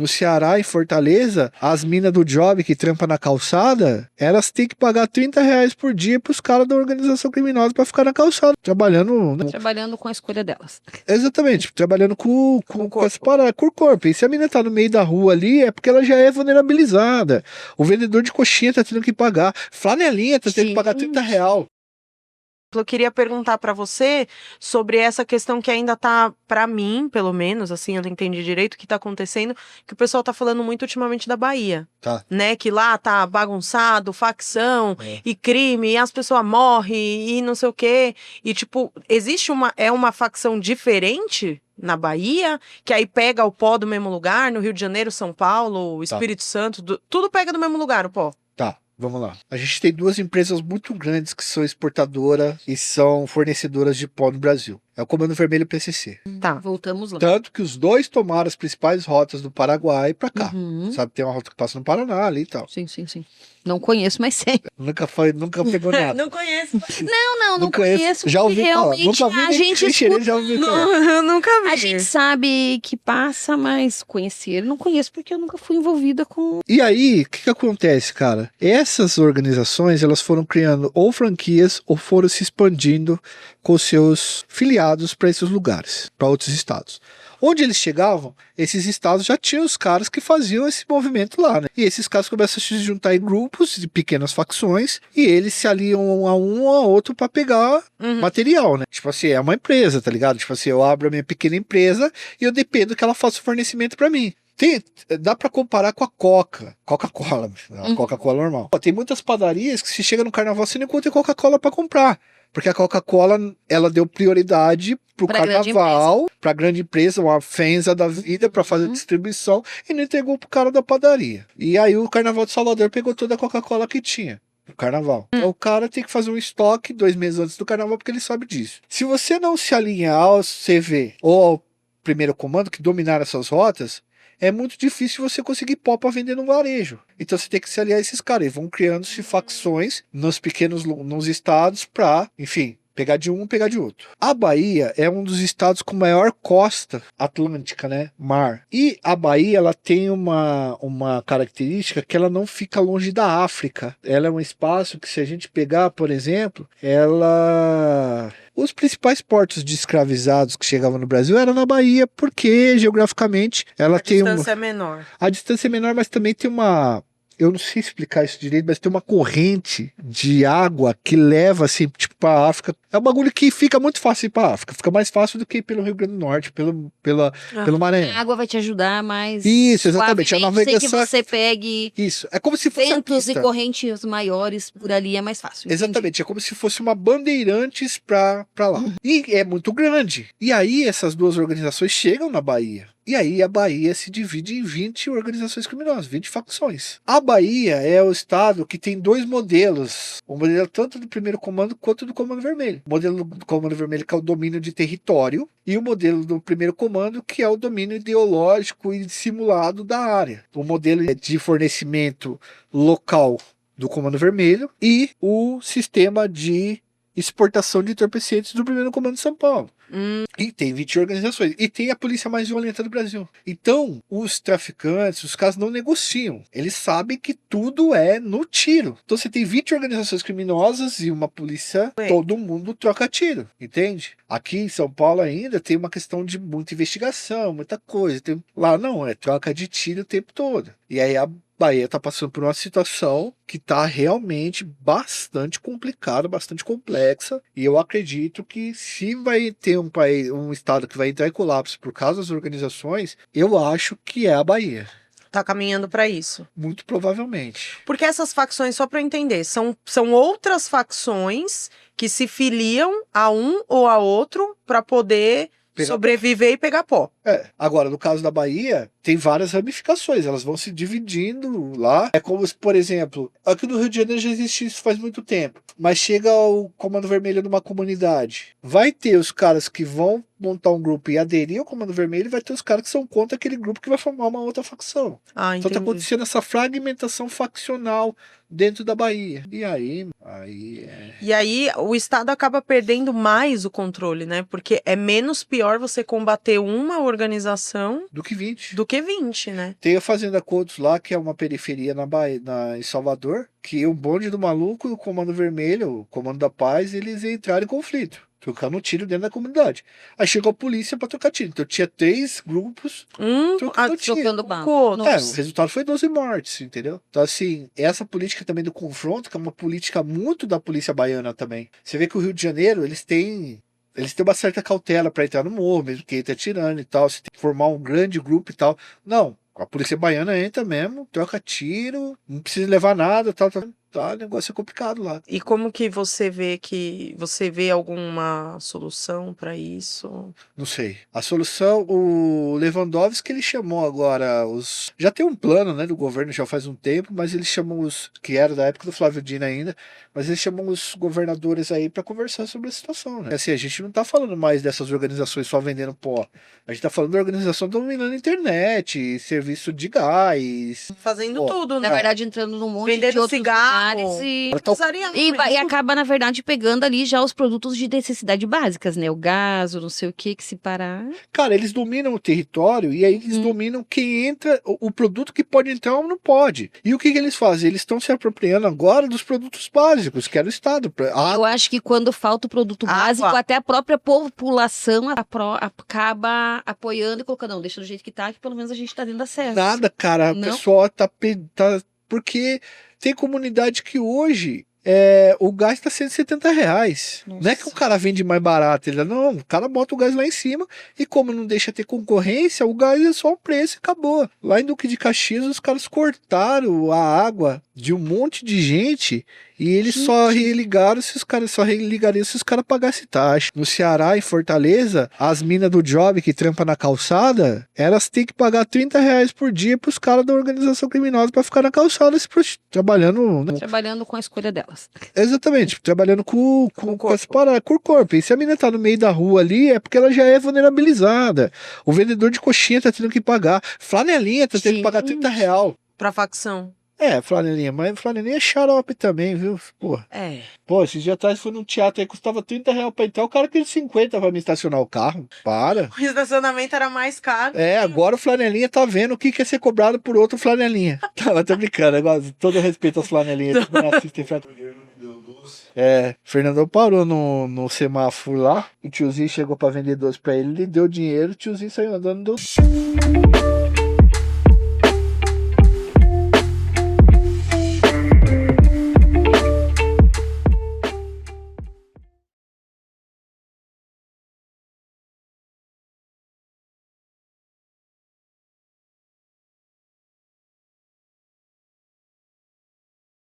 no Ceará, em Fortaleza, as minas do job que trampa na calçada, elas têm que pagar R$ 30 por dia pros caras da organização criminosa pra ficar na calçada, trabalhando, né? Trabalhando com a escolha delas. Exatamente, trabalhando com o corpo. E se a mina tá no meio da rua ali, é porque ela já é vulnerabilizada. O vendedor de coxinha tá tendo que pagar. Flanelinha tá tendo que pagar R$ 30. Eu queria perguntar para você sobre essa questão que ainda tá, para mim, pelo menos, assim, eu não entendi direito o que tá acontecendo, que o pessoal tá falando muito ultimamente da Bahia. Tá. Né, que lá tá bagunçado, facção e crime, e as pessoas morrem e não sei o quê. E, tipo, existe uma facção diferente na Bahia, que aí pega o pó do mesmo lugar, no Rio de Janeiro, São Paulo, Espírito Santo, tudo pega do mesmo lugar, o pó. Tá, vamos lá. A gente tem duas empresas muito grandes que são exportadoras e são fornecedoras de pó no Brasil. É o Comando Vermelho e o PCC. Tá. Voltamos lá. Tanto que os dois tomaram as principais rotas do Paraguai pra cá. Sabe, tem uma rota que passa no Paraná ali e tal. Sim. Não conheço, mas sei. Nunca pegou nada. Não conheço. Não conheço. Já ouvi falar. Nunca vi a gente escuta. Já ouvi falar. Eu nunca vi. A gente sabe que passa, mas conhecer não conheço porque eu nunca fui envolvida com... E aí, o que acontece, cara? Essas organizações, elas foram criando ou franquias ou foram se expandindo com seus filiados para esses lugares, para outros estados. Onde eles chegavam, esses estados já tinham os caras que faziam esse movimento lá, né? E esses caras começam a se juntar em grupos de pequenas facções e eles se aliam a um ou a outro para pegar material, né? Tipo assim, é uma empresa, tá ligado? Tipo assim, eu abro a minha pequena empresa e eu dependo que ela faça o fornecimento para mim. Dá pra comparar com a Coca-Cola, a Coca-Cola normal. Tem muitas padarias que se chega no carnaval você não encontra Coca-Cola pra comprar. Porque a Coca-Cola, ela deu prioridade pro carnaval, pra grande empresa, uma Fenza da vida, pra fazer distribuição, e não entregou pro cara da padaria. E aí o Carnaval de Salvador pegou toda a Coca-Cola que tinha. O carnaval. Então, o cara tem que fazer um estoque 2 meses antes do carnaval, porque ele sabe disso. Se você não se alinhar ao CV ou ao primeiro comando, que dominar essas rotas, é muito difícil você conseguir pó para vender no varejo. Então você tem que se aliar a esses caras. E vão criando-se facções nos estados para, enfim, pegar de um, pegar de outro. A Bahia é um dos estados com maior costa atlântica, né? Mar. E a Bahia, ela tem uma característica que ela não fica longe da África. Ela é um espaço que, se a gente pegar, por exemplo, os principais portos de escravizados que chegavam no Brasil eram na Bahia, porque geograficamente ela tem A distância é menor. A distância é menor, mas também tem eu não sei explicar isso direito, mas tem uma corrente de água que leva, assim, tipo, pra África. É um bagulho que fica muito fácil ir pra África. Fica mais fácil do que ir pelo Rio Grande do Norte, pelo Maranhão. A água vai te ajudar mais. Isso, exatamente. A navegação. Sem que você pegue. Isso. É como se fosse ventos e correntes maiores por ali é mais fácil. Exatamente. Entendi. É como se fosse uma Bandeirantes pra lá. E é muito grande. E aí essas duas organizações chegam na Bahia. E aí a Bahia se divide em 20 organizações criminosas, 20 facções. A Bahia é o estado que tem 2 modelos. O modelo tanto do primeiro comando quanto do comando vermelho. O modelo do comando vermelho, que é o domínio de território, e o modelo do primeiro comando, que é o domínio ideológico e simulado da área. O modelo de fornecimento local do comando vermelho e o sistema de exportação de entorpecentes do primeiro comando de São Paulo. E tem 20 organizações. E tem a polícia mais violenta do Brasil. Então, os traficantes, os caras não negociam. Eles sabem que tudo é no tiro. Então, você tem 20 organizações criminosas e uma polícia, todo mundo troca tiro. Entende? Aqui em São Paulo ainda tem uma questão de muita investigação, muita coisa. Lá não, é troca de tiro o tempo todo. E aí a Bahia está passando por uma situação que está realmente bastante complicada, bastante complexa, e eu acredito que se vai ter um estado que vai entrar em colapso por causa das organizações, eu acho que é a Bahia. Tá caminhando para isso. Muito provavelmente. Porque essas facções, só para eu entender, são outras facções que se filiam a um ou a outro para poder sobreviver e pegar pó. Agora, no caso da Bahia, tem várias ramificações, elas vão se dividindo lá. É como se, por exemplo, aqui no Rio de Janeiro já existe isso faz muito tempo, mas chega o Comando Vermelho numa comunidade. Vai ter os caras que vão montar um grupo e aderir ao Comando Vermelho, vai ter os caras que são contra aquele grupo que vai formar uma outra facção. Ah, Então tá entendi. acontecendo essa fragmentação faccional dentro da Bahia. E aí E aí o Estado acaba perdendo mais o controle, né? Porque é menos pior você combater uma organização do que 20. do que 20, né? Tem a Fazenda Coutos lá, que é uma periferia na Bahia, em Salvador, que o bonde do maluco e o Comando Vermelho, o Comando da Paz, eles entraram em conflito. Trocando tiro dentro da comunidade. Aí chegou a polícia pra trocar tiro. Então tinha 3 grupos trocando tiro. Trocando bala. Com- É, o Nossa. resultado foi 12 mortes, entendeu? Então, assim, essa política também do confronto, que é uma política muito da polícia baiana também. Você vê que o Rio de Janeiro, eles têm uma certa cautela pra entrar no morro, mesmo que entre atirando e tal. Você tem que formar um grande grupo e tal. Não, a polícia baiana entra mesmo, troca tiro, não precisa levar nada, tal. O negócio é complicado lá. E como que você vê alguma solução para isso? Não sei. A solução, o Lewandowski, ele chamou agora os... Já tem um plano, né, do governo já faz um tempo, mas eles chamam os... Que era da época do Flávio Dino ainda, mas eles chamam os governadores aí para conversar sobre a situação, né? Assim, a gente não tá falando mais dessas organizações só vendendo pó. A gente tá falando da organização dominando a internet, serviço de gás. Fazendo tudo, Na né? verdade, entrando num monte Vendendo de outros cigarro. lugares e... Usaria E mesmo. acaba, na verdade, pegando ali já os produtos de necessidade básicas, né? O gás, o não sei o que se parar. Cara, eles dominam o território e aí eles dominam quem entra, o produto que pode entrar ou não pode. E o que eles fazem? Eles estão se apropriando agora dos produtos básicos, que era o Estado. Eu acho que quando falta o produto Água. básico, até a própria população acaba apoiando e colocando, não, deixa do jeito que tá, que pelo menos a gente tá dando acesso. Nada, cara. O Não? pessoal tá. Porque tem comunidade que hoje o gás tá R$170. Nossa. Não é que o cara vende mais barato. Não, o cara bota o gás lá em cima e como não deixa ter concorrência, o gás é só o preço e acabou. Lá em Duque de Caxias, os caras cortaram a água de um monte de gente e eles só religariam se os caras pagassem taxa. No Ceará, em Fortaleza, as minas do job que trampa na calçada, elas têm que pagar R$30 por dia pros caras da organização criminosa pra ficar na calçada trabalhando, né? Trabalhando com a escolha delas. Exatamente, trabalhando com essa parada, com o corpo. E se a menina tá no meio da rua ali, é porque ela já é vulnerabilizada. O vendedor de coxinha tá tendo que pagar. Flanelinha tá tendo que pagar R$30. Pra facção. Flanelinha, mas flanelinha é xarope também, viu? Porra. Pô, esses dias atrás foi num teatro aí, custava R$30 pra entrar, o cara queria 50 pra me estacionar o carro. Para. O estacionamento era mais caro. Agora o flanelinha tá vendo o que é ser cobrado por outro flanelinha. Tá, tô brincando, agora, todo respeito aos flanelinhas que não assistem Fernandão parou no semáforo lá, o tiozinho chegou pra vender doce pra ele deu dinheiro, o tiozinho saiu andando, deu